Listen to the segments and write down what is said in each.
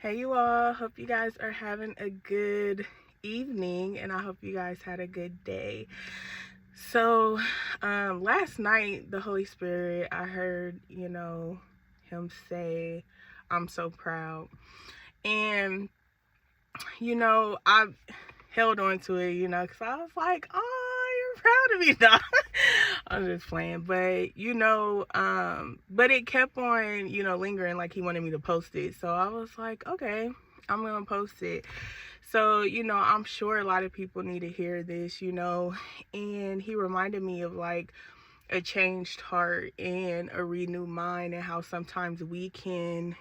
Hey you all, hope you guys are having a good evening and I hope you guys had a good day. So last night the Holy Spirit, I heard, him say, I'm so proud. And I held on to it, because I was like, oh, you're proud of me, dog. I was just playing, but it kept on, lingering, like he wanted me to post it. So I was like, okay, I'm gonna post it. So, I'm sure a lot of people need to hear this, and he reminded me of like a changed heart and a renewed mind, and how sometimes we can,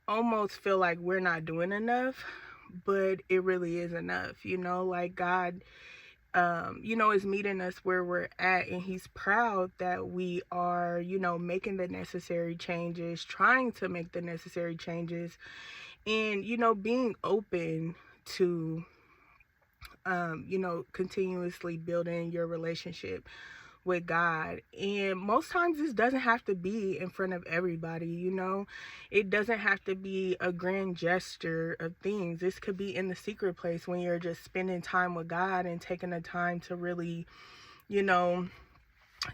almost feel like we're not doing enough, but it really is enough, like God, is meeting us where we're at, and he's proud that we are, making the necessary changes, trying to make the necessary changes, and, being open to, continuously building your relationship with God. And most times this doesn't have to be in front of everybody, It doesn't have to be a grand gesture of things. This could be in the secret place when you're just spending time with God and taking the time to really, you know,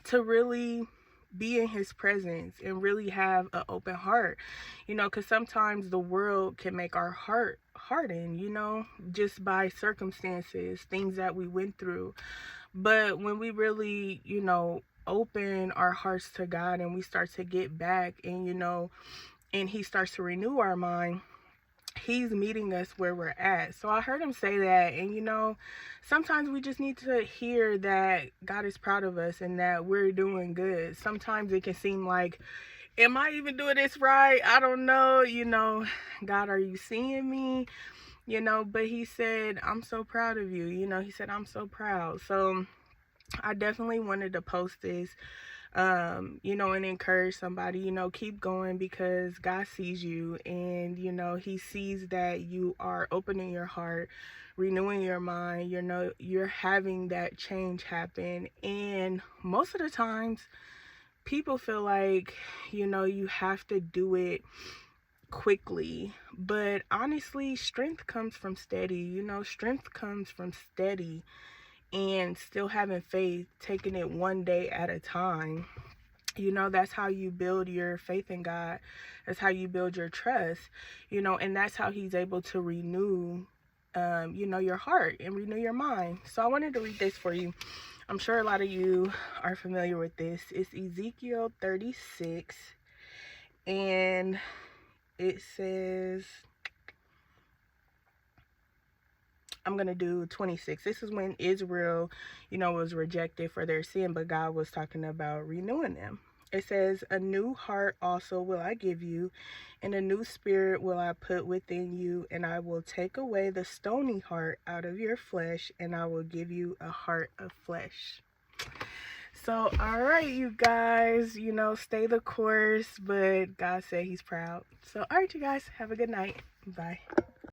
to really be in his presence and really have an open heart, because sometimes the world can make our heart harden, just by circumstances, things that we went through. But when we really, open our hearts to God and we start to get back, and, and he starts to renew our mind, he's meeting us where we're at. So I heard him say that. And, sometimes we just need to hear that God is proud of us and that we're doing good. Sometimes it can seem like, am I even doing this right? I don't know. God, are you seeing me? But he said, I'm so proud of you. He said, I'm so proud. So I definitely wanted to post this, and encourage somebody, keep going, because God sees you, and, he sees that you are opening your heart, renewing your mind, you're having that change happen. And most of the times people feel like, you have to do it quickly, but honestly, strength comes from steady, strength comes from steady and still having faith, taking it one day at a time. That's how you build your faith in God. That's how you build your trust, and that's how he's able to renew, your heart and renew your mind. So I wanted to read this for you. I'm sure a lot of you are familiar with this. It's Ezekiel 36, and it says, I'm going to do 26. This is when Israel, was rejected for their sin, but God was talking about renewing them. It says, a new heart also will I give you, and a new spirit will I put within you, and I will take away the stony heart out of your flesh, and I will give you a heart of flesh. So, all right, you guys, stay the course, but God said he's proud. So, all right, you guys, have a good night. Bye.